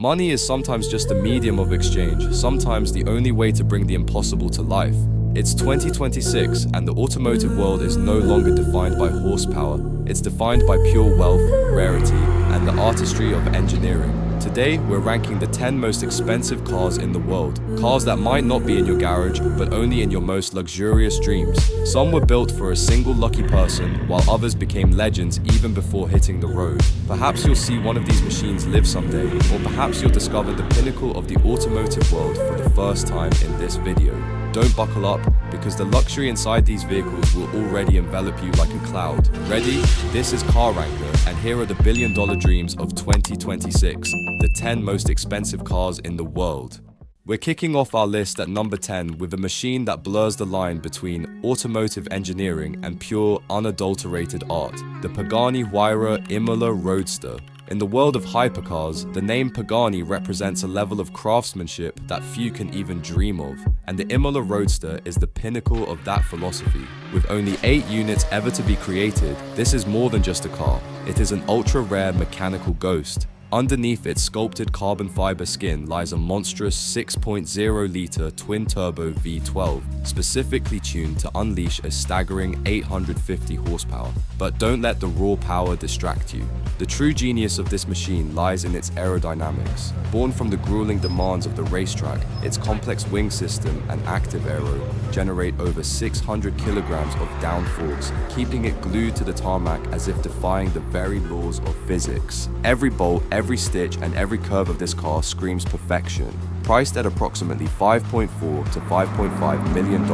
Money is sometimes just a medium of exchange, sometimes the only way to bring the impossible to life. It's 2026 and the automotive world is no longer defined by horsepower. It's defined by pure wealth, rarity, and the artistry of engineering. Today, we're ranking the 10 most expensive cars in the world. Cars that might not be in your garage, but only in your most luxurious dreams. Some were built for a single lucky person, while others became legends even before hitting the road. Perhaps you'll see one of these machines live someday, or perhaps you'll discover the pinnacle of the automotive world for the first time in this video. Don't buckle up, because the luxury inside these vehicles will already envelop you like a cloud. Ready? This is Car Ranker, and here are the billion-dollar dreams of 2026, the 10 most expensive cars in the world. We're kicking off our list at number 10 with a machine that blurs the line between automotive engineering and pure, unadulterated art, the Pagani Huayra Imola Roadster. In the world of hypercars, the name Pagani represents a level of craftsmanship that few can even dream of, and the Imola Roadster is the pinnacle of that philosophy. With only 8 units ever to be created, this is more than just a car. It is an ultra-rare mechanical ghost. Underneath its sculpted carbon fiber skin lies a monstrous 6.0-litre twin-turbo V12, specifically tuned to unleash a staggering 850 horsepower. But don't let the raw power distract you. The true genius of this machine lies in its aerodynamics. Born from the grueling demands of the racetrack, its complex wing system and active aero generate over 600 kilograms of downforce, keeping it glued to the tarmac as if defying the very laws of physics. Every bolt, every stitch, and every curve of this car screams perfection. Priced at approximately $5.4 to $5.5 million,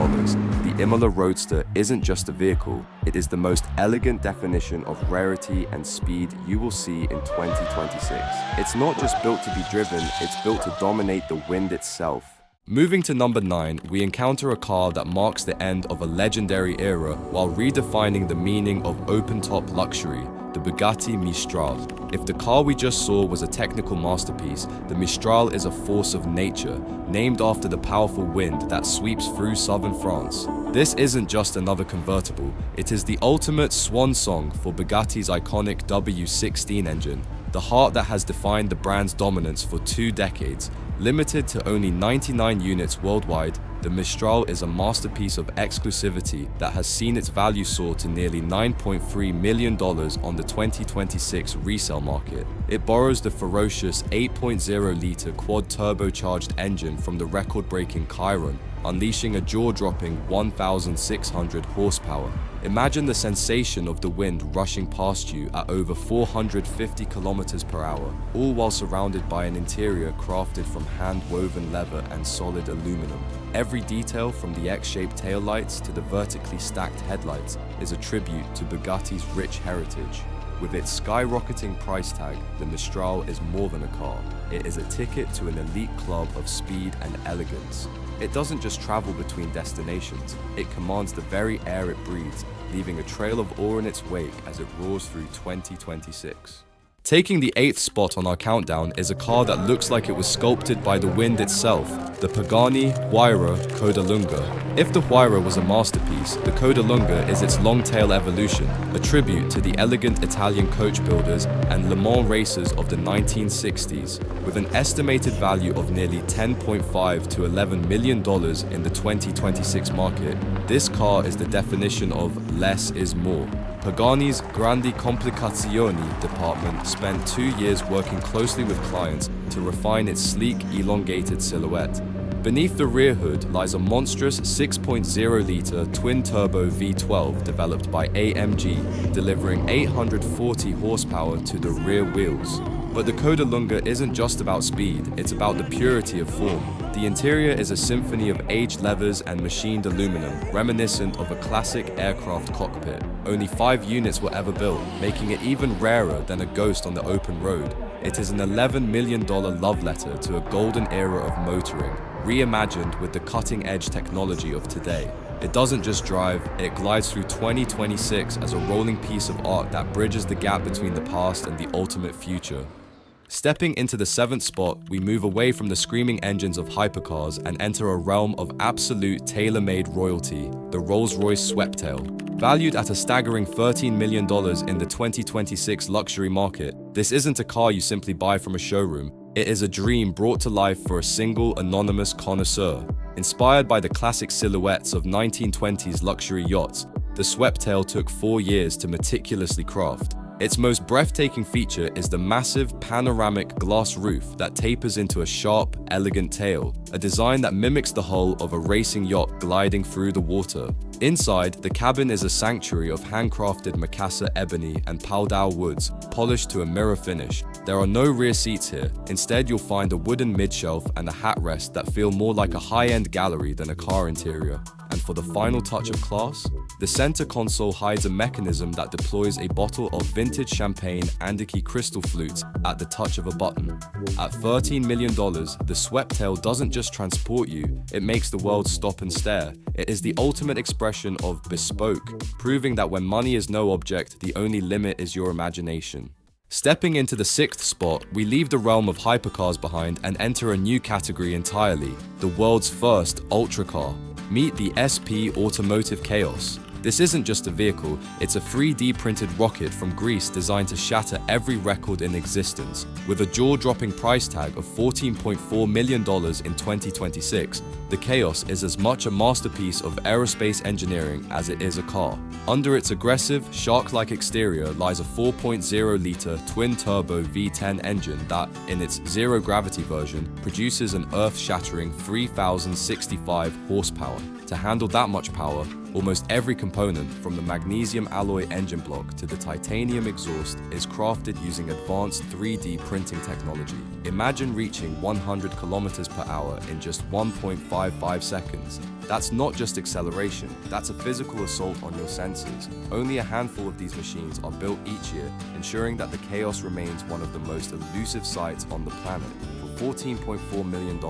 the Imola Roadster isn't just a vehicle, it is the most elegant definition of rarity and speed you will see in 2026. It's not just built to be driven, it's built to dominate the wind itself. Moving to number 9, we encounter a car that marks the end of a legendary era while redefining the meaning of open-top luxury, the Bugatti Mistral. If the car we just saw was a technical masterpiece, the Mistral is a force of nature, named after the powerful wind that sweeps through southern France. This isn't just another convertible, it is the ultimate swan song for Bugatti's iconic W16 engine, the heart that has defined the brand's dominance for 2 decades. Limited to only 99 units worldwide, the Mistral is a masterpiece of exclusivity that has seen its value soar to nearly $9.3 million on the 2026 resale market. It borrows the ferocious 8.0-litre quad-turbocharged engine from the record-breaking Chiron, unleashing a jaw-dropping 1,600 horsepower. Imagine the sensation of the wind rushing past you at over 450 kilometers per hour, all while surrounded by an interior crafted from hand-woven leather and solid aluminum. Every detail from the X-shaped taillights to the vertically stacked headlights is a tribute to Bugatti's rich heritage. With its skyrocketing price tag, the Mistral is more than a car. It is a ticket to an elite club of speed and elegance. It doesn't just travel between destinations, it commands the very air it breathes, leaving a trail of awe in its wake as it roars through 2026. Taking the 8th spot on our countdown is a car that looks like it was sculpted by the wind itself, the Pagani Huayra Codalunga. If the Huayra was a masterpiece, the Codalunga is its long-tail evolution, a tribute to the elegant Italian coach builders and Le Mans racers of the 1960s. With an estimated value of nearly $10.5 to $11 million in the 2026 market, this car is the definition of less is more. Pagani's Grandi Complicazioni department spent 2 years working closely with clients to refine its sleek, elongated silhouette. Beneath the rear hood lies a monstrous 6.0-litre twin-turbo V12 developed by AMG, delivering 840 horsepower to the rear wheels. But the Codalunga isn't just about speed, it's about the purity of form. The interior is a symphony of aged levers and machined aluminum, reminiscent of a classic aircraft cockpit. Only 5 units were ever built, making it even rarer than a ghost on the open road. It is an $11 million love letter to a golden era of motoring, reimagined with the cutting-edge technology of today. It doesn't just drive, it glides through 2026 as a rolling piece of art that bridges the gap between the past and the ultimate future. Stepping into the 7th spot, we move away from the screaming engines of hypercars and enter a realm of absolute tailor-made royalty, the Rolls-Royce Sweptail. Valued at a staggering $13 million in the 2026 luxury market, this isn't a car you simply buy from a showroom. It is a dream brought to life for a single anonymous connoisseur. Inspired by the classic silhouettes of 1920s luxury yachts, the Sweptail took 4 years to meticulously craft. Its most breathtaking feature is the massive panoramic glass roof that tapers into a sharp, elegant tail, a design that mimics the hull of a racing yacht gliding through the water. Inside, the cabin is a sanctuary of handcrafted Macassar ebony and Paldau woods, polished to a mirror finish. There are no rear seats here. Instead, you'll find a wooden midshelf and a hat rest that feel more like a high-end gallery than a car interior. And for the final touch of class, the center console hides a mechanism that deploys a bottle of vintage champagne Andiki crystal flutes at the touch of a button. At $13 million, the Sweptail doesn't just transport you, it makes the world stop and stare. It is the ultimate expression of bespoke, proving that when money is no object, the only limit is your imagination. Stepping into the 6th spot, we leave the realm of hypercars behind and enter a new category entirely, the world's first ultra car. Meet the SP Automotive Chaos. This isn't just a vehicle, it's a 3D printed rocket from Greece designed to shatter every record in existence. With a jaw-dropping price tag of $14.4 million in 2026, the Chaos is as much a masterpiece of aerospace engineering as it is a car. Under its aggressive, shark-like exterior lies a 4.0-liter twin-turbo V10 engine that, in its zero-gravity version, produces an earth-shattering 3,065 horsepower. To handle that much power, almost every component, from the magnesium alloy engine block to the titanium exhaust, is crafted using advanced 3D printing technology. Imagine reaching 100 kilometers per hour in just 1.55 seconds. That's not just acceleration, that's a physical assault on your senses. Only a handful of these machines are built each year, ensuring that the Chaos remains one of the most elusive sights on the planet. For $14.4 million,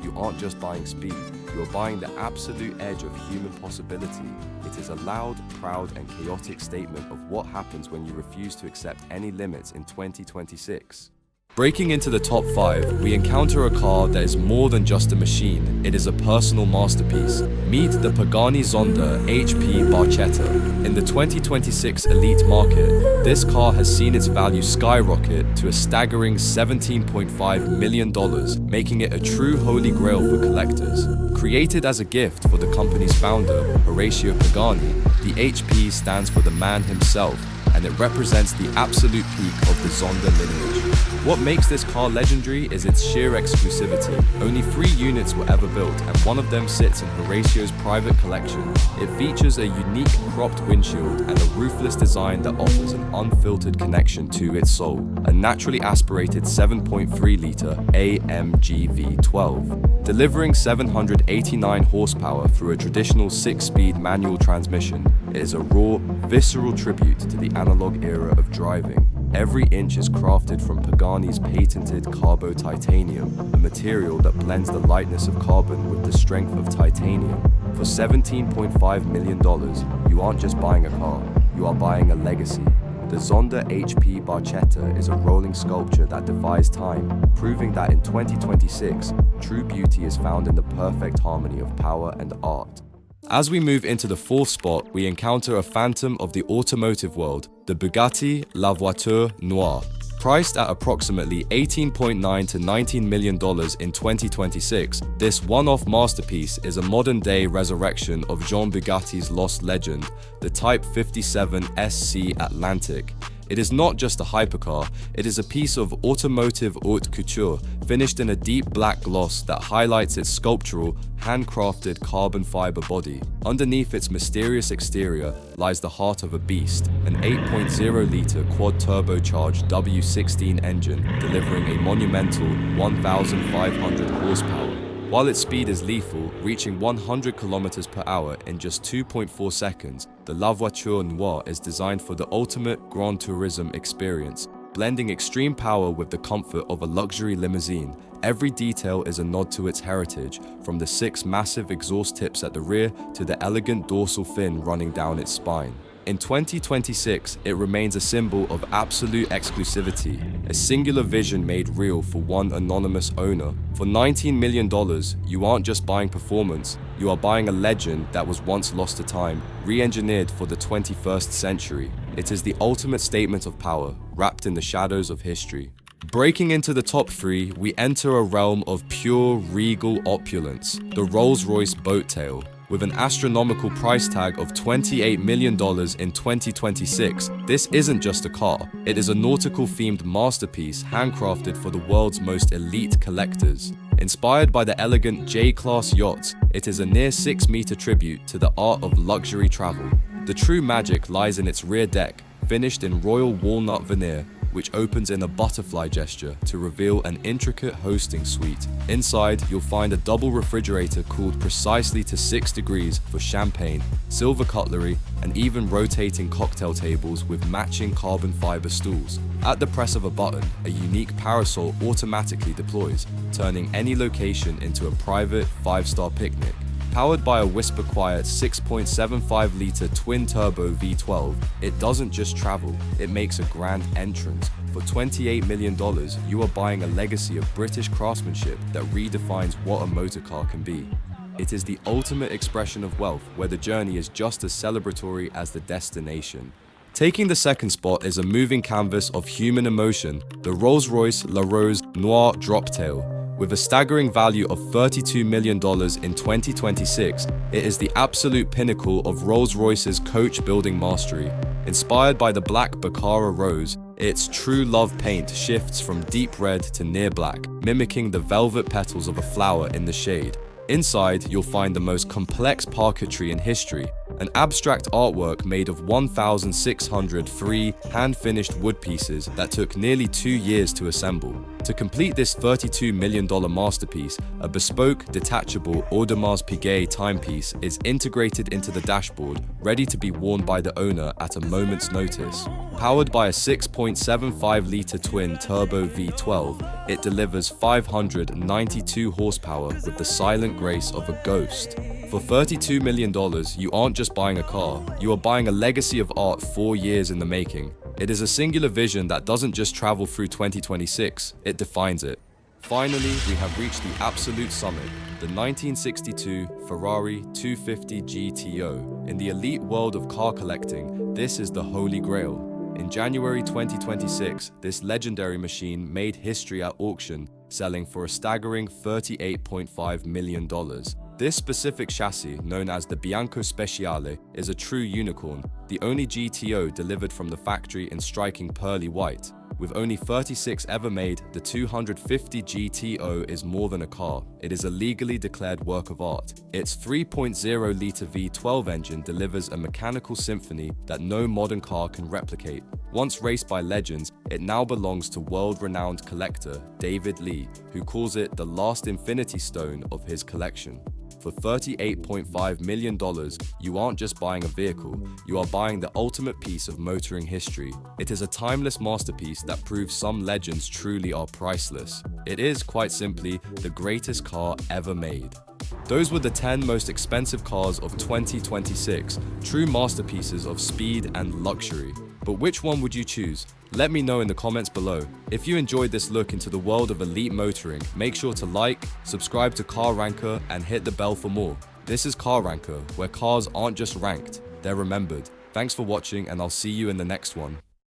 you aren't just buying speed, you are buying the absolute edge of human possibility. It is a loud, proud, and chaotic statement of what happens when you refuse to accept any limits in 2026. Breaking into the top 5, we encounter a car that is more than just a machine, it is a personal masterpiece. Meet the Pagani Zonda HP Barchetta. In the 2026 elite market, this car has seen its value skyrocket to a staggering $17.5 million, making it a true holy grail for collectors. Created as a gift for the company's founder, Horacio Pagani, the HP stands for the man himself, and it represents the absolute peak of the Zonda lineage. What makes this car legendary is its sheer exclusivity. Only 3 units were ever built, and one of them sits in Horacio's private collection. It features a unique cropped windshield and a roofless design that offers an unfiltered connection to its soul, a naturally aspirated 7.3-liter AMG V12. Delivering 789 horsepower through a traditional 6-speed manual transmission, it is a raw, visceral tribute to the analog era of driving. Every inch is crafted from Pagani's patented Carbo Titanium, a material that blends the lightness of carbon with the strength of titanium. For $17.5 million, you aren't just buying a car, you are buying a legacy. The Zonda HP Barchetta is a rolling sculpture that defies time, proving that in 2026, true beauty is found in the perfect harmony of power and art. As we move into the 4th spot, we encounter a phantom of the automotive world, the Bugatti Voiture Noire. Priced at approximately $18.9 to $19 million in 2026, this one-off masterpiece is a modern-day resurrection of Jean Bugatti's lost legend, the Type 57 SC Atlantic. It is not just a hypercar, it is a piece of automotive haute couture, finished in a deep black gloss that highlights its sculptural, handcrafted carbon fiber body. Underneath its mysterious exterior lies the heart of a beast, an 8.0-liter quad-turbocharged W16 engine delivering a monumental 1,500 horsepower. While its speed is lethal, reaching 100 kilometers per hour in just 2.4 seconds, the La Voiture Noire is designed for the ultimate Grand Tourism experience, blending extreme power with the comfort of a luxury limousine. Every detail is a nod to its heritage, from the 6 massive exhaust tips at the rear to the elegant dorsal fin running down its spine. In 2026, it remains a symbol of absolute exclusivity, a singular vision made real for one anonymous owner. For $19 million, you aren't just buying performance, you are buying a legend that was once lost to time, re-engineered for the 21st century. It is the ultimate statement of power, wrapped in the shadows of history. Breaking into the top 3, we enter a realm of pure regal opulence, the Rolls-Royce Boattail. With an astronomical price tag of $28 million in 2026, this isn't just a car, it is a nautical-themed masterpiece handcrafted for the world's most elite collectors. Inspired by the elegant J-class yachts, it is a near 6-meter tribute to the art of luxury travel. The true magic lies in its rear deck, finished in royal walnut veneer, which opens in a butterfly gesture to reveal an intricate hosting suite. Inside, you'll find a double refrigerator cooled precisely to 6 degrees for champagne, silver cutlery, and even rotating cocktail tables with matching carbon fiber stools. At the press of a button, a unique parasol automatically deploys, turning any location into a private 5-star picnic. Powered by a whisper-quiet 6.75-litre twin-turbo V12, it doesn't just travel, it makes a grand entrance. For $28 million, you are buying a legacy of British craftsmanship that redefines what a motor car can be. It is the ultimate expression of wealth, where the journey is just as celebratory as the destination. Taking the second spot is a moving canvas of human emotion, the Rolls-Royce Noire Droptail. With a staggering value of $32 million in 2026, it is the absolute pinnacle of Rolls-Royce's coach-building mastery. Inspired by the black Baccara rose, its true love paint shifts from deep red to near black, mimicking the velvet petals of a flower in the shade. Inside, you'll find the most complex parquetry in history, an abstract artwork made of 1,603 hand-finished wood pieces that took nearly 2 years to assemble. To complete this $32 million masterpiece, a bespoke, detachable Audemars Piguet timepiece is integrated into the dashboard, ready to be worn by the owner at a moment's notice. Powered by a 6.75-litre twin-turbo V12, it delivers 592 horsepower with the silent grace of a ghost. For $32 million, you aren't just buying a car, you are buying a legacy of art 4 years in the making. It is a singular vision that doesn't just travel through 2026, it defines it. Finally, we have reached the absolute summit, the 1962 Ferrari 250 GTO. In the elite world of car collecting, this is the holy grail. In January 2026, this legendary machine made history at auction, selling for a staggering $38.5 million. This specific chassis, known as the Bianco Speciale, is a true unicorn, the only GTO delivered from the factory in striking pearly white. With only 36 ever made, the 250 GTO is more than a car. It is a legally declared work of art. Its 3.0-litre V12 engine delivers a mechanical symphony that no modern car can replicate. Once raced by legends, it now belongs to world-renowned collector David Lee, who calls it the last infinity stone of his collection. For $38.5 million, you aren't just buying a vehicle, you are buying the ultimate piece of motoring history. It is a timeless masterpiece that proves some legends truly are priceless. It is, quite simply, the greatest car ever made. Those were the 10 most expensive cars of 2026, true masterpieces of speed and luxury. But which one would you choose? Let me know in the comments below. If you enjoyed this look into the world of elite motoring, make sure to like, subscribe to Car Ranker, and hit the bell for more. This is Car Ranker, where cars aren't just ranked, they're remembered. Thanks for watching, and I'll see you in the next one.